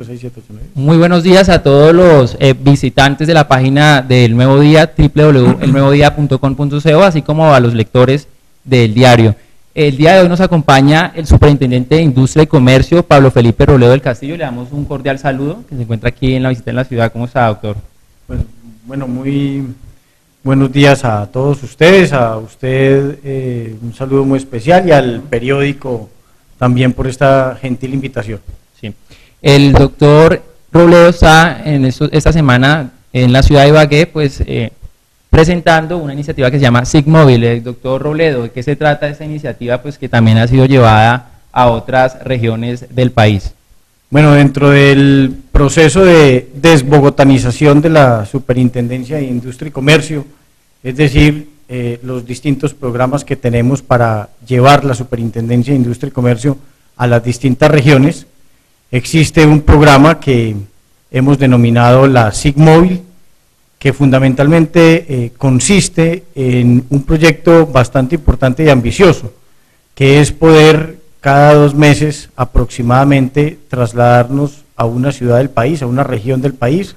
6, 7, 8, 9. Muy buenos días a todos los visitantes de la página del Nuevo Día, www.elnuevodía.com.co, así como a los lectores del diario. El día de hoy nos acompaña el superintendente de Industria y Comercio, Pablo Felipe Robledo del Castillo. Le damos un cordial saludo, que se encuentra aquí en la visita en la ciudad. ¿Cómo está, doctor? Bueno, muy buenos días a todos ustedes, a usted un saludo muy especial y al periódico también por esta gentil invitación. Sí. El doctor Robledo está esta semana en la ciudad de Ibagué, pues presentando una iniciativa que se llama SIGMóvil. Doctor Robledo, ¿de qué se trata esta iniciativa, pues que también ha sido llevada a otras regiones del país? Bueno, dentro del proceso de desbogotanización de la Superintendencia de Industria y Comercio, es decir, los distintos programas que tenemos para llevar la Superintendencia de Industria y Comercio a las distintas regiones, existe un programa que hemos denominado la SIGMóvil, que fundamentalmente consiste en un proyecto bastante importante y ambicioso, que es poder cada 2 meses aproximadamente trasladarnos a una ciudad del país, a una región del país,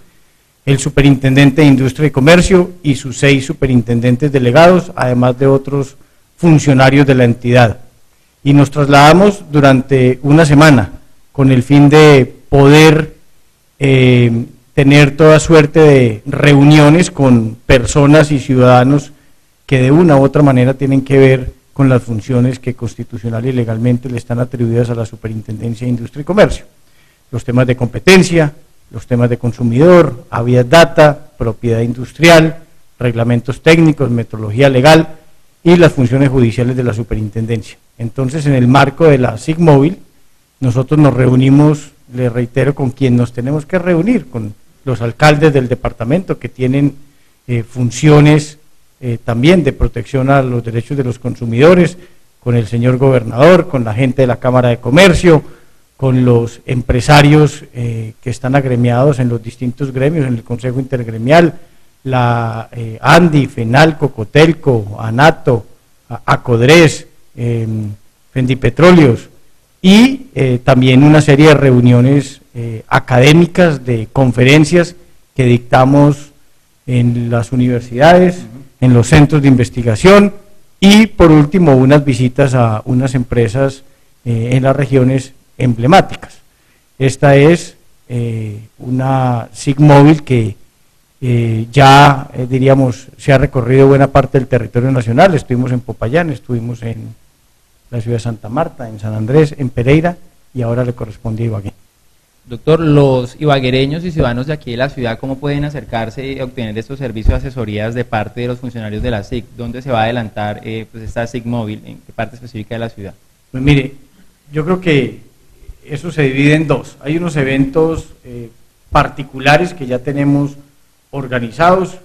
el superintendente de Industria y Comercio y sus 6 superintendentes delegados, además de otros funcionarios de la entidad. Y nos trasladamos durante una semana con el fin de poder tener toda suerte de reuniones con personas y ciudadanos que de una u otra manera tienen que ver con las funciones que constitucional y legalmente le están atribuidas a la Superintendencia de Industria y Comercio. Los temas de competencia, los temas de consumidor, habeas data, propiedad industrial, reglamentos técnicos, metodología legal y las funciones judiciales de la Superintendencia. Entonces, en el marco de la SIGMóvil, nosotros nos reunimos, le reitero, con quien nos tenemos que reunir, con los alcaldes del departamento que tienen funciones también de protección a los derechos de los consumidores, con el señor gobernador, con la gente de la Cámara de Comercio, con los empresarios que están agremiados en los distintos gremios, en el Consejo Intergremial, la ANDI, FENALCO, COTELCO, ANATO, ACODRES, Fendipetróleos, y también una serie de reuniones académicas, de conferencias que dictamos en las universidades, en los centros de investigación y por último unas visitas a unas empresas en las regiones emblemáticas. Esta es una SIGMóvil que ya diríamos se ha recorrido buena parte del territorio nacional. Estuvimos en Popayán, estuvimos en la ciudad de Santa Marta, en San Andrés, en Pereira y ahora le corresponde a Ibagué. Doctor, los ibaguereños y ciudadanos de aquí de la ciudad, ¿cómo pueden acercarse y obtener estos servicios de asesorías de parte de los funcionarios de la SIG? ¿Dónde se va a adelantar pues esta SIGMóvil? ¿En qué parte específica de la ciudad? Pues mire, yo creo que eso se divide en 2. Hay unos eventos particulares que ya tenemos organizados,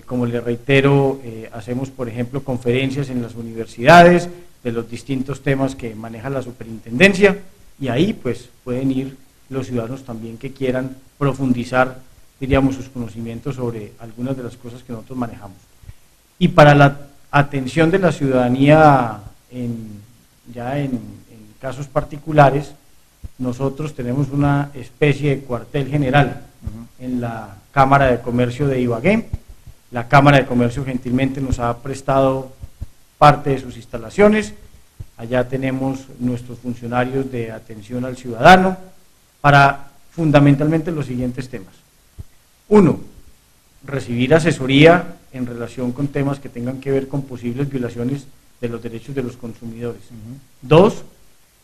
como le reitero, hacemos por ejemplo conferencias en las universidades de los distintos temas que maneja la superintendencia y ahí pues pueden ir los ciudadanos también que quieran profundizar, diríamos, sus conocimientos sobre algunas de las cosas que nosotros manejamos. Y para la atención de la ciudadanía ya en casos particulares, nosotros tenemos una especie de cuartel general en la Cámara de Comercio de Ibagué. La Cámara de Comercio gentilmente nos ha prestado parte de sus instalaciones. Allá tenemos nuestros funcionarios de atención al ciudadano para fundamentalmente los siguientes temas. 1, recibir asesoría en relación con temas que tengan que ver con posibles violaciones de los derechos de los consumidores. 2,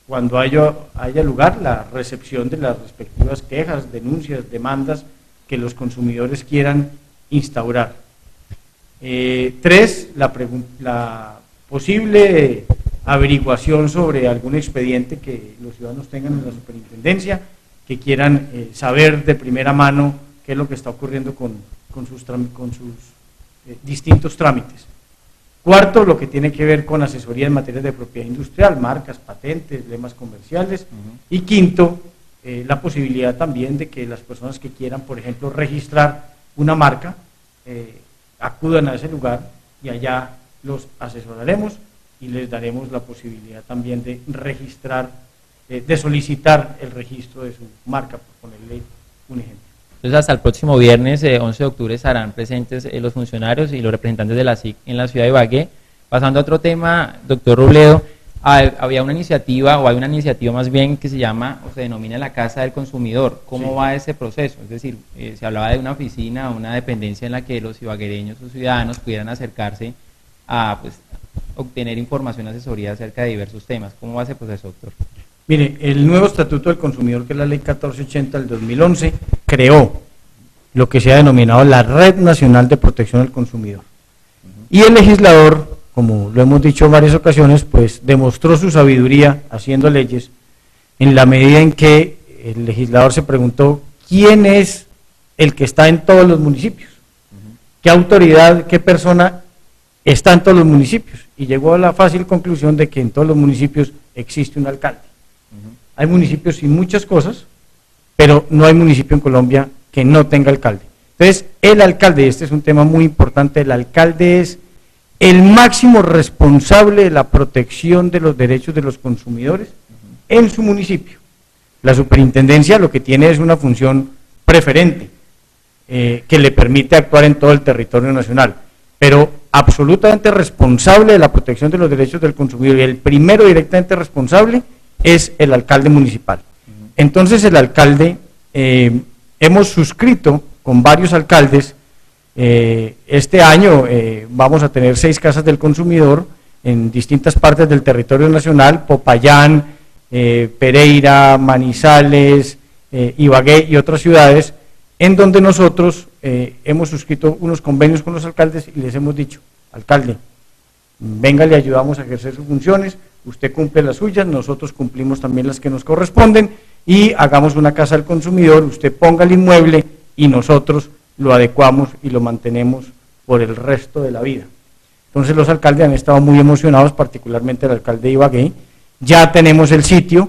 cuando haya lugar la recepción de las respectivas quejas, denuncias, demandas que los consumidores quieran instaurar. 3, la posible averiguación sobre algún expediente que los ciudadanos tengan en la superintendencia, que quieran saber de primera mano qué es lo que está ocurriendo con sus distintos trámites. 4, lo que tiene que ver con asesoría en materia de propiedad industrial, marcas, patentes, lemas comerciales. Y 5, la posibilidad también de que las personas que quieran, por ejemplo, registrar una marca, acudan a ese lugar y allá los asesoraremos y les daremos la posibilidad también de registrar de solicitar el registro de su marca, por ponerle un ejemplo. Entonces, hasta el próximo viernes, 11 de octubre, estarán presentes los funcionarios y los representantes de la SIC en la ciudad de Ibagué. Pasando a otro tema, doctor Robledo, había una iniciativa, o hay una iniciativa más bien, que se llama, o se denomina la Casa del Consumidor. ¿Cómo va ese proceso? Es decir, se hablaba de una oficina, una dependencia en la que los ibaguereños o ciudadanos pudieran acercarse a pues, obtener información, asesoría acerca de diversos temas. ¿Cómo va ese proceso, doctor? Mire, el nuevo Estatuto del Consumidor, que es la Ley 1480 del 2011, creó lo que se ha denominado la Red Nacional de Protección del Consumidor. Y el legislador, como lo hemos dicho en varias ocasiones, pues demostró su sabiduría haciendo leyes en la medida en que el legislador se preguntó quién es el que está en todos los municipios, qué autoridad, qué persona está en todos los municipios, y llegó a la fácil conclusión de que en todos los municipios existe un alcalde. Hay municipios sin muchas cosas, pero no hay municipio en Colombia que no tenga alcalde. Entonces, el alcalde, este es un tema muy importante, el alcalde es el máximo responsable de la protección de los derechos de los consumidores en su municipio. La superintendencia lo que tiene es una función preferente, que le permite actuar en todo el territorio nacional, pero absolutamente responsable de la protección de los derechos del consumidor, y el primero directamente responsable es el alcalde municipal. Entonces el alcalde, hemos suscrito con varios alcaldes, este año vamos a tener 6 casas del consumidor en distintas partes del territorio nacional, Popayán, Pereira, Manizales, Ibagué y otras ciudades, en donde nosotros hemos suscrito unos convenios con los alcaldes y les hemos dicho, alcalde, venga, le ayudamos a ejercer sus funciones, usted cumple las suyas, nosotros cumplimos también las que nos corresponden, y hagamos una casa del consumidor, usted ponga el inmueble y nosotros lo adecuamos y lo mantenemos por el resto de la vida. Entonces los alcaldes han estado muy emocionados, particularmente el alcalde de Ibagué. Ya tenemos el sitio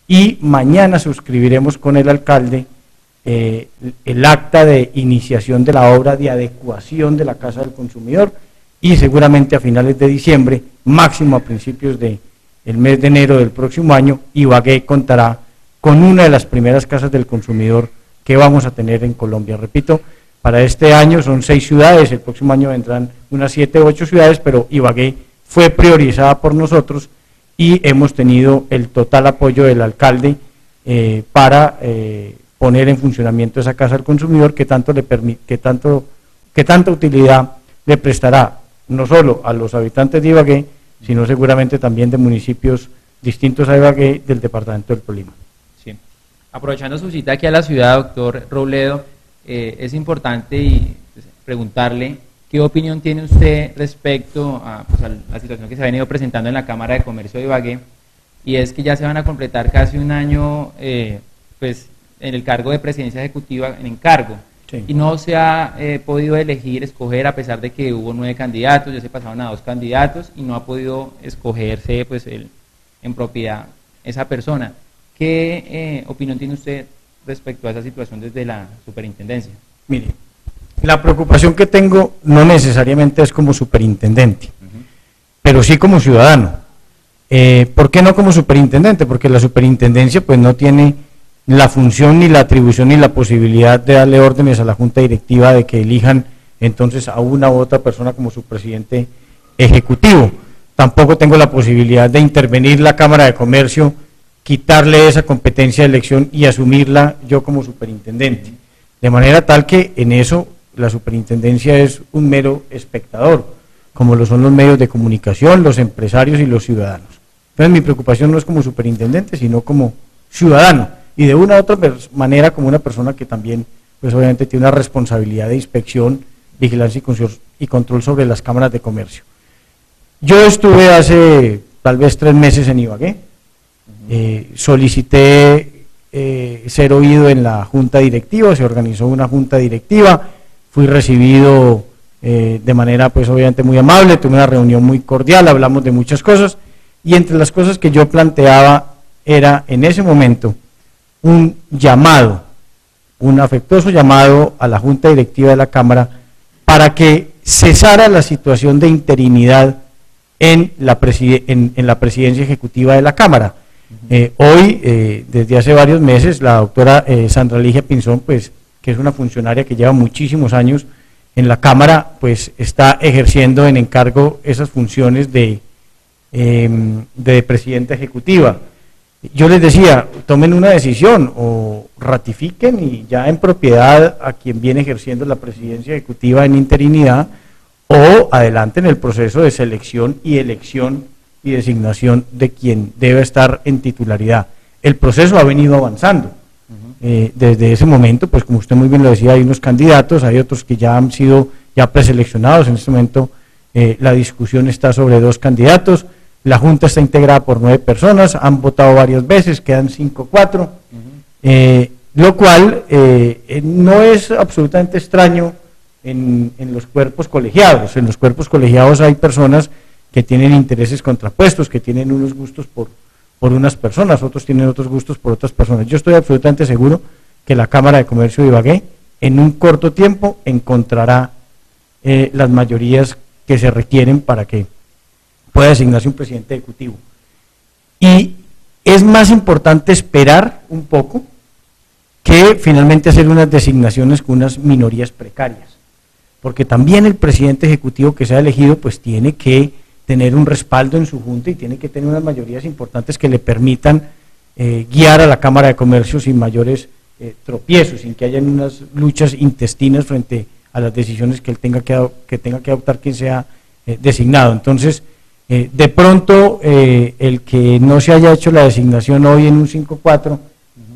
y mañana suscribiremos con el alcalde el acta de iniciación de la obra de adecuación de la casa del consumidor, y seguramente a finales de diciembre, máximo a principios del mes de enero del próximo año, Ibagué contará con una de las primeras casas del consumidor que vamos a tener en Colombia. Repito, para este año son 6 ciudades, el próximo año vendrán unas 7 u 8 ciudades, pero Ibagué fue priorizada por nosotros y hemos tenido el total apoyo del alcalde para poner en funcionamiento esa casa del consumidor que tanto le que tanta utilidad le prestará no solo a los habitantes de Ibagué, sino seguramente también de municipios distintos a Ibagué del departamento del Tolima. Sí. Aprovechando su cita aquí a la ciudad, doctor Robledo, es importante preguntarle qué opinión tiene usted respecto a la situación que se ha venido presentando en la Cámara de Comercio de Ibagué, y es que ya se van a completar casi un año en el cargo de presidencia ejecutiva en encargo. Sí. Y no se ha podido escoger, a pesar de que hubo 9 candidatos, ya se pasaron a 2 candidatos y no ha podido escogerse en propiedad esa persona. ¿Qué opinión tiene usted respecto a esa situación desde la superintendencia? Mire, la preocupación que tengo no necesariamente es como superintendente, pero sí como ciudadano. ¿Por qué no como superintendente? Porque la superintendencia pues no tiene la función, ni la atribución, ni la posibilidad de darle órdenes a la junta directiva de que elijan entonces a una u otra persona como su presidente ejecutivo. Tampoco tengo la posibilidad de intervenir la Cámara de Comercio, quitarle esa competencia de elección y asumirla yo como superintendente. De manera tal que en eso la superintendencia es un mero espectador, como lo son los medios de comunicación, los empresarios y los ciudadanos. Entonces mi preocupación no es como superintendente, sino como ciudadano, y de una u otra manera como una persona que también, pues obviamente tiene una responsabilidad de inspección, vigilancia y control sobre las cámaras de comercio. Yo estuve hace tal vez 3 meses en Ibagué, solicité ser oído en la junta directiva, se organizó una junta directiva, fui recibido de manera pues obviamente muy amable, tuve una reunión muy cordial, hablamos de muchas cosas, y entre las cosas que yo planteaba era en ese momento un llamado, un afectuoso llamado a la junta directiva de la Cámara para que cesara la situación de interinidad en la presidencia ejecutiva de la Cámara. Hoy, desde hace varios meses, la doctora Sandra Ligia Pinzón, pues, que es una funcionaria que lleva muchísimos años en la Cámara, pues está ejerciendo en encargo esas funciones de presidenta ejecutiva. Yo les decía, tomen una decisión o ratifiquen y ya en propiedad a quien viene ejerciendo la presidencia ejecutiva en interinidad, o adelanten el proceso de selección y elección y designación de quien debe estar en titularidad. El proceso ha venido avanzando. Desde ese momento, pues como usted muy bien lo decía, hay unos candidatos, hay otros que ya han sido preseleccionados. En este momento la discusión está sobre 2 candidatos. La Junta está integrada por 9 personas, han votado varias veces, quedan 5-4, lo cual no es absolutamente extraño en los cuerpos colegiados. En los cuerpos colegiados hay personas que tienen intereses contrapuestos, que tienen unos gustos por unas personas, otros tienen otros gustos por otras personas. Yo estoy absolutamente seguro que la Cámara de Comercio de Ibagué en un corto tiempo encontrará las mayorías que se requieren para que pueda designarse un presidente ejecutivo. Y es más importante esperar un poco que finalmente hacer unas designaciones con unas minorías precarias, porque también el presidente ejecutivo que sea elegido pues tiene que tener un respaldo en su junta y tiene que tener unas mayorías importantes que le permitan guiar a la Cámara de Comercio sin mayores tropiezos, sin que haya unas luchas intestinas frente a las decisiones que él tenga que adoptar quien sea designado. Entonces, de pronto, el que no se haya hecho la designación hoy en un 5-4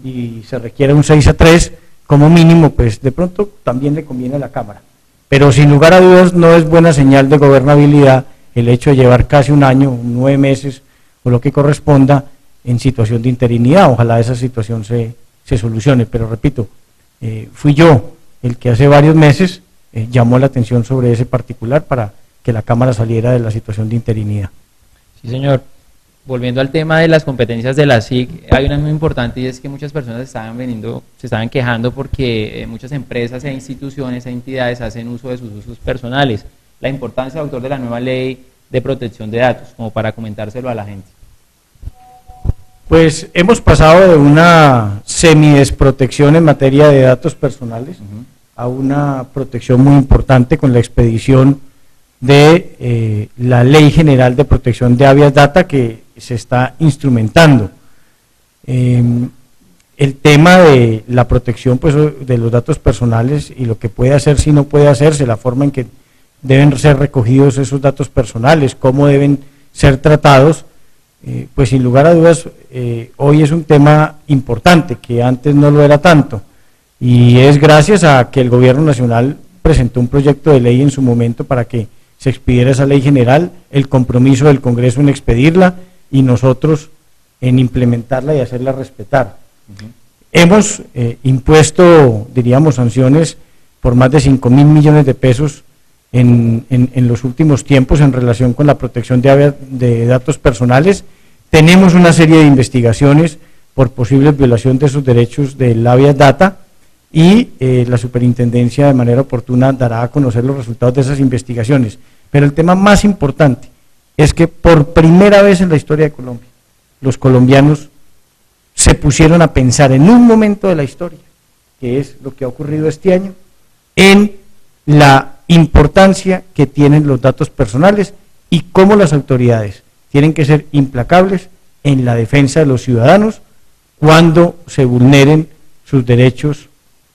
y se requiere un 6-3 como mínimo, pues de pronto también le conviene a la Cámara. Pero sin lugar a dudas no es buena señal de gobernabilidad el hecho de llevar casi un año, 9 meses o lo que corresponda en situación de interinidad. Ojalá esa situación se solucione, pero repito, fui yo el que hace varios meses llamó la atención sobre ese particular para que la Cámara saliera de la situación de interinidad. Sí, señor. Volviendo al tema de las competencias de la SIC, hay una muy importante y es que muchas personas se estaban quejando porque muchas empresas e instituciones e entidades hacen uso de sus usos personales. La importancia, doctor, de la nueva ley de protección de datos, como para comentárselo a la gente. Pues hemos pasado de una semidesprotección en materia de datos personales a una protección muy importante con la expedición de la Ley General de Protección de Habeas Data que se está instrumentando. El tema de la protección pues, de los datos personales y lo que puede hacer, si no puede hacerse, la forma en que deben ser recogidos esos datos personales, cómo deben ser tratados, pues sin lugar a dudas hoy es un tema importante que antes no lo era tanto, y es gracias a que el Gobierno Nacional presentó un proyecto de ley en su momento para que se expidiera esa ley general, el compromiso del Congreso en expedirla y nosotros en implementarla y hacerla respetar. Hemos impuesto, diríamos, sanciones por más de 5.000 millones de pesos en los últimos tiempos en relación con la protección de datos personales. Tenemos una serie de investigaciones por posibles violación de esos derechos del habeas data y la superintendencia de manera oportuna dará a conocer los resultados de esas investigaciones. Pero el tema más importante es que por primera vez en la historia de Colombia, los colombianos se pusieron a pensar en un momento de la historia, que es lo que ha ocurrido este año, en la importancia que tienen los datos personales y cómo las autoridades tienen que ser implacables en la defensa de los ciudadanos cuando se vulneren sus derechos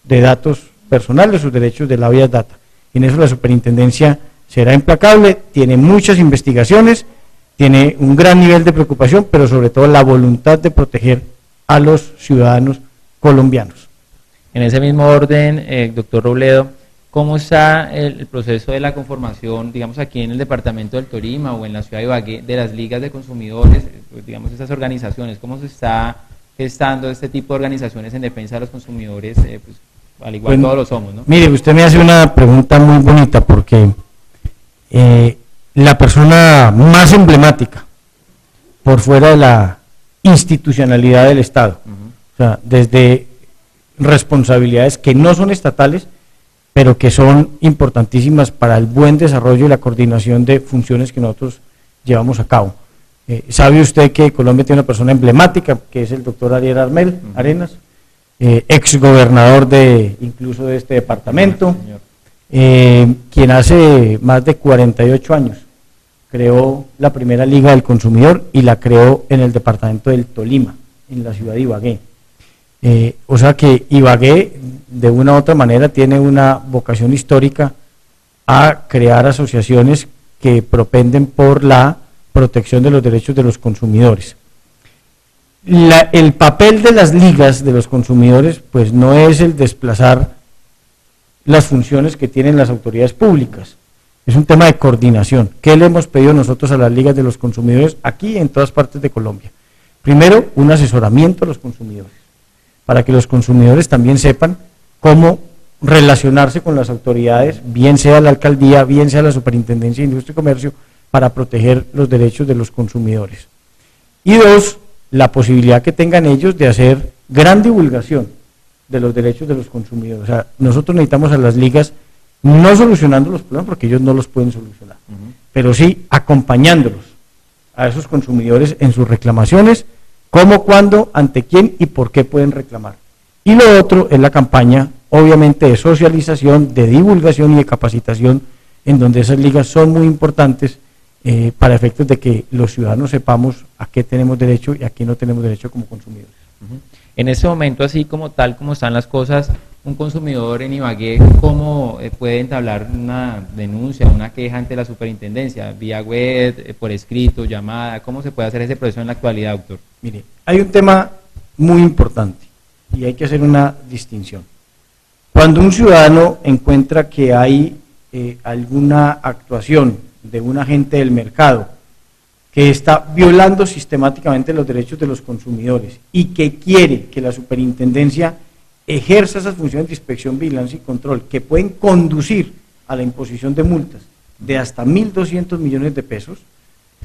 de datos personales, sus derechos del habeas data. En eso la superintendencia será implacable, tiene muchas investigaciones, tiene un gran nivel de preocupación, pero sobre todo la voluntad de proteger a los ciudadanos colombianos. En ese mismo orden, doctor Robledo, ¿cómo está el proceso de la conformación, digamos, aquí en el departamento del Tolima o en la ciudad de Ibagué, de las ligas de consumidores, digamos, esas organizaciones? ¿Cómo se está gestando este tipo de organizaciones en defensa de los consumidores? Pues, al igual bueno, todos lo somos, ¿no? Mire, usted me hace una pregunta muy bonita porque la persona más emblemática por fuera de la institucionalidad del Estado, o sea, desde responsabilidades que no son estatales, pero que son importantísimas para el buen desarrollo y la coordinación de funciones que nosotros llevamos a cabo. Sabe usted que Colombia tiene una persona emblemática, que es el doctor Ariel Arenas, ex gobernador incluso de este departamento, quien hace más de 48 años creó la primera Liga del Consumidor y la creó en el departamento del Tolima, en la ciudad de Ibagué. O sea que Ibagué, de una u otra manera, tiene una vocación histórica a crear asociaciones que propenden por la protección de los derechos de los consumidores. El papel de las ligas de los consumidores pues no es el desplazar las funciones que tienen las autoridades públicas, es un tema de coordinación. ¿Qué le hemos pedido nosotros a las ligas de los consumidores aquí y en todas partes de Colombia? Primero, un asesoramiento a los consumidores, para que los consumidores también sepan cómo relacionarse con las autoridades, bien sea la alcaldía, bien sea la Superintendencia de Industria y Comercio, para proteger los derechos de los consumidores. Y dos, la posibilidad que tengan ellos de hacer gran divulgación de los derechos de los consumidores. O sea, nosotros necesitamos a las ligas no solucionando los problemas porque ellos no los pueden solucionar, pero sí acompañándolos a esos consumidores en sus reclamaciones, cómo, cuándo, ante quién y por qué pueden reclamar. Y lo otro es la campaña, obviamente, de socialización, de divulgación y de capacitación, en donde esas ligas son muy importantes para efectos de que los ciudadanos sepamos a qué tenemos derecho y a qué no tenemos derecho como consumidores. En este momento, así como tal como están las cosas, un consumidor en Ibagué, ¿cómo puede entablar una denuncia, una queja ante la superintendencia? ¿Vía web, por escrito, llamada? ¿Cómo se puede hacer ese proceso en la actualidad, doctor? Mire, hay un tema muy importante y hay que hacer una distinción. Cuando un ciudadano encuentra que hay alguna actuación de un agente del mercado que está violando sistemáticamente los derechos de los consumidores y que quiere que la superintendencia ejerza esas funciones de inspección, vigilancia y control que pueden conducir a la imposición de multas de hasta 1.200 millones de pesos,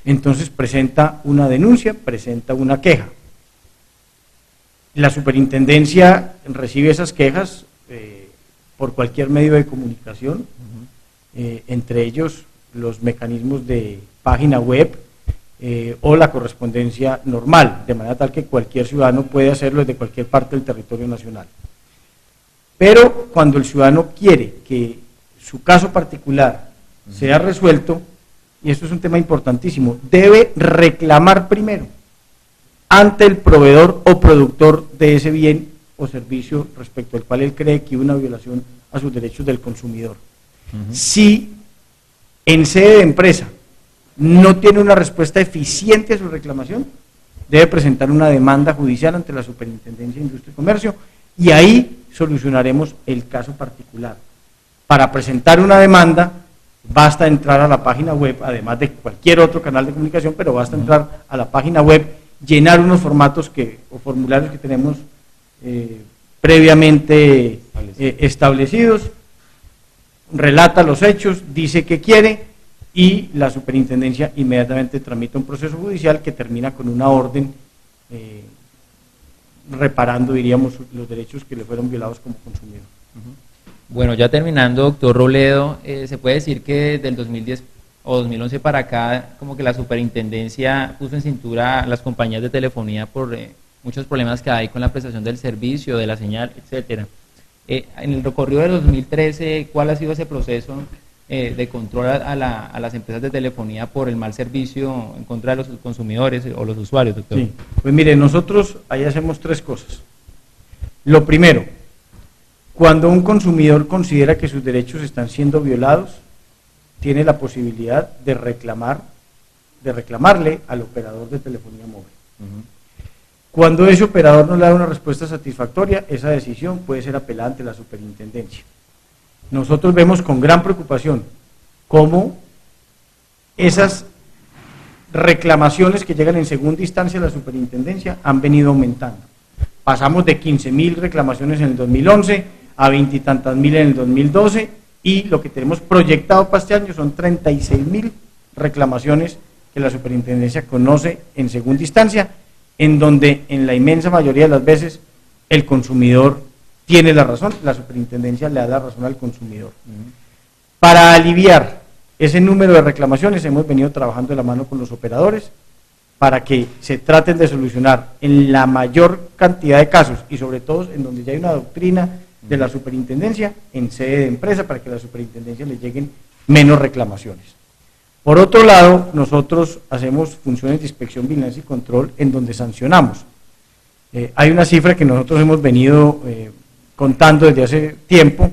entonces presenta una denuncia, presenta una queja. La superintendencia recibe esas quejas por cualquier medio de comunicación, entre ellos los mecanismos de página web o la correspondencia normal, de manera tal que cualquier ciudadano puede hacerlo desde cualquier parte del territorio nacional. Pero cuando el ciudadano quiere que su caso particular sea resuelto, y esto es un tema importantísimo, debe reclamar primero ante el proveedor o productor de ese bien o servicio respecto al cual él cree que hubo una violación a sus derechos del consumidor. Si en sede de empresa no tiene una respuesta eficiente a su reclamación, debe presentar una demanda judicial ante la Superintendencia de Industria y Comercio y ahí solucionaremos el caso particular. Para presentar una demanda basta entrar a la página web, además de cualquier otro canal de comunicación, pero basta entrar a la página web, llenar unos formatos o formularios que tenemos previamente establecidos, relata los hechos, dice que quiere y la superintendencia inmediatamente tramita un proceso judicial que termina con una orden reparando, diríamos, los derechos que le fueron violados como consumidor. Bueno, ya terminando, doctor Robledo, se puede decir que del 2010 o 2011 para acá, como que la superintendencia puso en cintura a las compañías de telefonía por muchos problemas que hay con la prestación del servicio, de la señal, etcétera. En el recorrido del 2013, ¿cuál ha sido ese proceso de control a las empresas de telefonía por el mal servicio en contra de los consumidores o los usuarios, doctor? Sí, pues mire, nosotros ahí hacemos tres cosas. Lo primero, cuando un consumidor considera que sus derechos están siendo violados, tiene la posibilidad de reclamarle al operador de telefonía móvil. Cuando ese operador no le da una respuesta satisfactoria, esa decisión puede ser apelada ante la superintendencia. Nosotros vemos con gran preocupación cómo esas reclamaciones que llegan en segunda instancia a la superintendencia han venido aumentando. Pasamos de 15.000 reclamaciones en el 2011 a 20 y tantas mil en el 2012 y lo que tenemos proyectado para este año son 36.000 reclamaciones que la superintendencia conoce en segunda instancia, en donde en la inmensa mayoría de las veces el consumidor tiene la razón, la superintendencia le da la razón al consumidor. Para aliviar ese número de reclamaciones hemos venido trabajando de la mano con los operadores para que se traten de solucionar en la mayor cantidad de casos y sobre todo en donde ya hay una doctrina de la superintendencia en sede de empresa para que a la superintendencia le lleguen menos reclamaciones. Por otro lado, nosotros hacemos funciones de inspección, vigilancia y control en donde sancionamos. Hay una cifra que nosotros hemos venido contando desde hace tiempo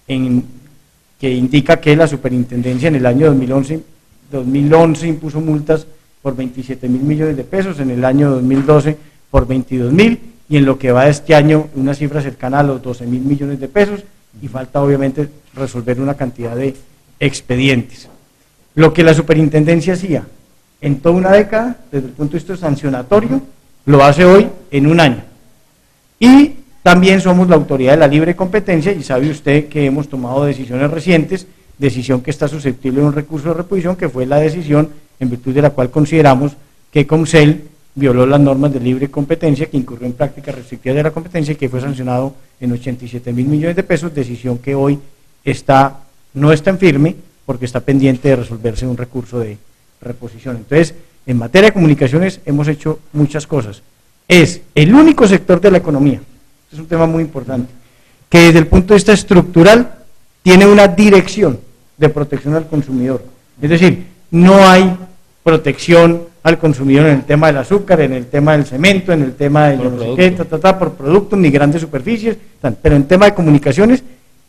que indica que la superintendencia en el año 2011 impuso multas por 27.000 millones de pesos, en el año 2012 por 22.000 y en lo que va de este año una cifra cercana a los 12.000 millones de pesos y falta obviamente resolver una cantidad de expedientes. Lo que la superintendencia hacía en toda una década, desde el punto de vista sancionatorio, lo hace hoy en un año. Y también somos la autoridad de la libre competencia y sabe usted que hemos tomado decisiones recientes, decisión que está susceptible de un recurso de reposición, que fue la decisión en virtud de la cual consideramos que Comcel violó las normas de libre competencia, que incurrió en prácticas restrictivas de la competencia y que fue sancionado en 87.000 millones de pesos, decisión que hoy no está en firme porque está pendiente de resolverse un recurso de reposición. Entonces, en materia de comunicaciones hemos hecho muchas cosas. Es el único sector de la economía, es un tema muy importante, que desde el punto de vista estructural tiene una dirección de protección al consumidor. Es decir, no hay protección al consumidor en el tema del azúcar, en el tema del cemento, en el tema de no sé qué, por productos, ni grandes superficies, pero en tema de comunicaciones,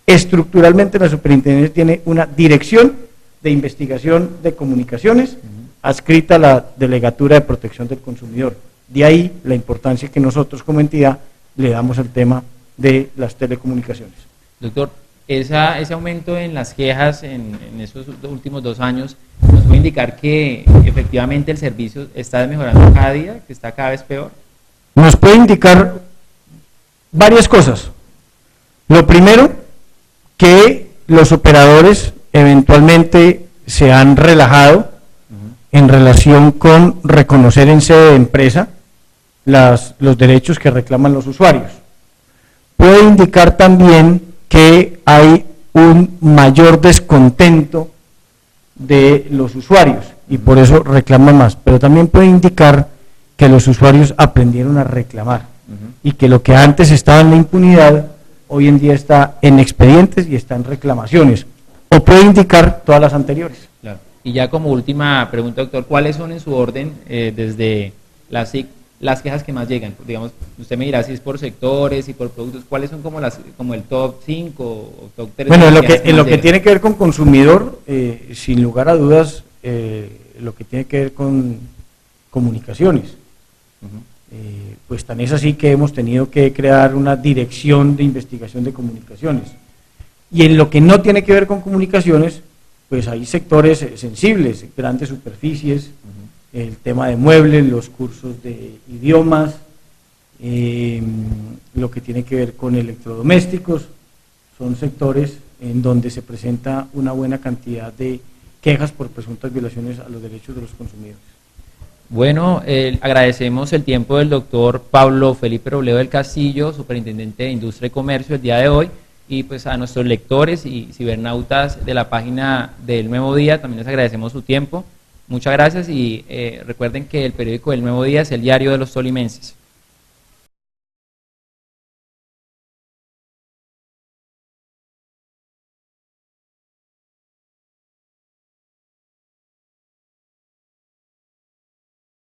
estructuralmente la superintendencia tiene una dirección de investigación de comunicaciones adscrita a la Delegatura de Protección del Consumidor. De ahí la importancia que nosotros como entidad le damos al tema de las telecomunicaciones. Doctor, ese aumento en las quejas en esos últimos 2 años nos puede indicar que efectivamente el servicio está mejorando cada día, que está cada vez peor. Nos puede indicar varias cosas. Lo primero, que los operadores eventualmente se han relajado en relación con reconocer en sede de empresa los derechos que reclaman los usuarios. Puede indicar también que hay un mayor descontento de los usuarios y por eso reclaman más, pero también puede indicar que los usuarios aprendieron a reclamar y que lo que antes estaba en la impunidad hoy en día está en expedientes y está en reclamaciones, o puede indicar todas las anteriores. Claro. Y ya como última pregunta, doctor, ¿cuáles son en su orden desde la SIC las quejas que más llegan? Digamos, usted me dirá si es por sectores y por productos, ¿cuáles son como el top 5 o top 3? Bueno, en lo que tiene que ver con consumidor, sin lugar a dudas, lo que tiene que ver con comunicaciones. Pues tan es así que hemos tenido que crear una dirección de investigación de comunicaciones. Y en lo que no tiene que ver con comunicaciones, pues hay sectores sensibles, grandes superficies, el tema de muebles, los cursos de idiomas, lo que tiene que ver con electrodomésticos, son sectores en donde se presenta una buena cantidad de quejas por presuntas violaciones a los derechos de los consumidores. Bueno, agradecemos el tiempo del doctor Pablo Felipe Robledo del Castillo, superintendente de Industria y Comercio el día de hoy, y pues a nuestros lectores y cibernautas de la página del Nuevo Día también les agradecemos su tiempo. Muchas gracias y recuerden que el periódico del Nuevo Día es el diario de los tolimenses.